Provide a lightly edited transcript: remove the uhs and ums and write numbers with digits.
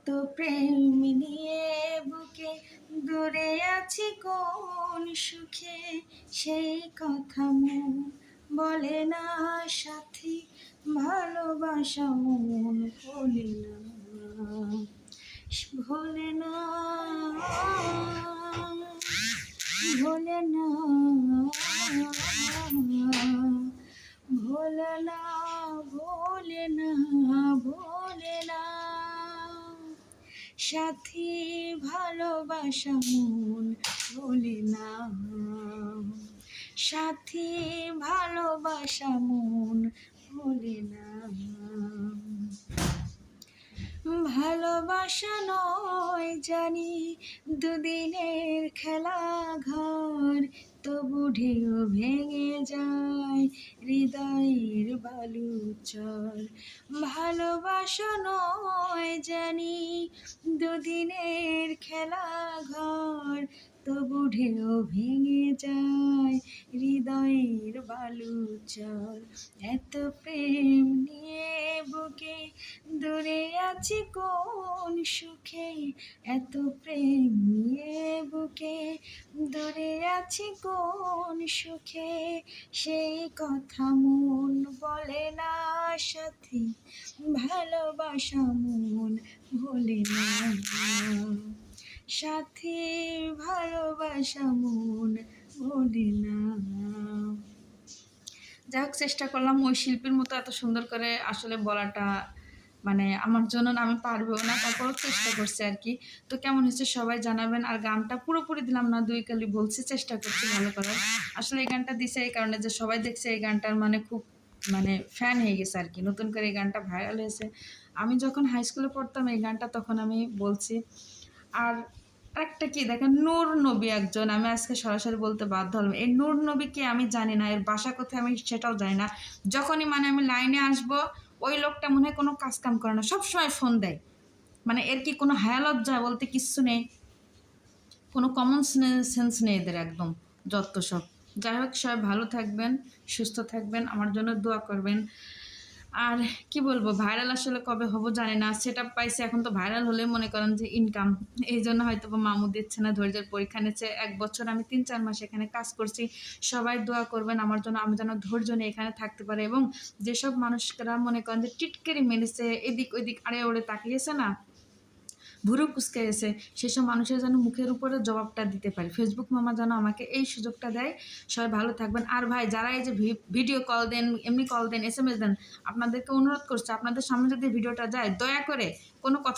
এত প্রেম নিয়ে বুকে দূরে আছি কোন সুখে, সেই কথা মন বলে না সাথী, ভালোবাসা মন ভোলে না, ভোলে না, ভোলে না, ভোলে না, ভোলে না, ভোলে না, সাথী ভালোবাসা মন ভোলে না, সাথী ভালোবাসা মন ভোলে না। ভালোবাসা নয় জানি দুদিনের খেলা ঘর, তবু ঢেউ ভেঙে যায় হৃদয়ের বালুচর। ভালোবাসা নয় জানি দুদিনের খেলা ঘর, তবু ঢেউ ভেঙে যায় হৃদয়ের বালুচর। এত প্রেম নিয়ে বুকে দূরে আছি কোন সুখে, এত প্রেম নিয়ে বুকে দূরে আছি কোন সুখে, সেই কথা মন বলে না সাথী, ভালোবাসা মন ভোলে না, সাথী ভালোবাসা মন ভোলে না। যাই হোক, চেষ্টা করলাম ওই শিল্পীর মতো এত সুন্দর করে আসলে বলাটা, মানে আমার জন্য না, আমি পারবেও না, তারপরও চেষ্টা করছি আর কি। তো কেমন হয়েছে সবাই জানাবেন। আর গানটা পুরোপুরি দিলাম না, দুই কালি বলছি, চেষ্টা করছি ভালো করার। আসলে এই গানটা দিছে এই কারণে যে সবাই দেখছে এই গানটার মানে খুব মানে ফ্যান হয়ে গেছে আর কি, নতুন করে এই গানটা ভাইরাল হয়েছে। আমি যখন হাই স্কুলে পড়তাম এই গানটা, তখন আমি বলছি। আর আরেকটা কি দেখেন, নূর নবী একজন, আমি আজকে সরাসরি বলতে বাধ্য হলাম, এই নূর নবীকে আমি জানি না, এর বাসা কোথায় আমি সেটাও জানি না। যখনই মানে আমি লাইনে আসবো, ওই লোকটা মনে হয় কোনো কাজ কাম করে না, সবসময় ফোন দেয়। মানে এর কি কোনো হায়া লজ্জা বলতে কিচ্ছু নেই, কোনো কমন সেন্স নেই এদের একদম, যত সব। যাই হোক, সবাই ভালো থাকবেন, সুস্থ থাকবেন, আমার জন্য দোয়া করবেন। আর কি বলবো, ভাইরাল আসলে কবে হব জানি না, সেটা পাইছে এখন, তো ভাইরাল হলে মনে করেন যে ইনকাম, এই জন্য হয়তো মামু দিচ্ছে না, ধৈর্যের পরীক্ষা নিচ্ছে। 1 বছর আমি 3-4 মাস এখানে কাজ করছি। সবাই দোয়া করবেন আমার জন্য, আমি যেন ধৈর্য নিয়ে এখানে থাকতে পারি, এবং যেসব মানুষরা মনে করেন যে টিটকারি মেরেছে, এদিক ওইদিক আড়ে ওড়ে তাকিয়েছে না, ভুরু কুচকে গেছে, সেসব মানুষের যেন মুখের উপরে জবাবটা দিতে পারি। ফেসবুক মামা যেন আমাকে এই সুযোগটা দেয়। সবাই ভালো থাকবেন। আর ভাই, যারা এই যে ভিডিও কল দেন, এমনি কল দেন, SMS দেন, আপনাদেরকে অনুরোধ করছি, আপনাদের সামনে যদি ভিডিওটা যায়, দয়া করে কোনো কথা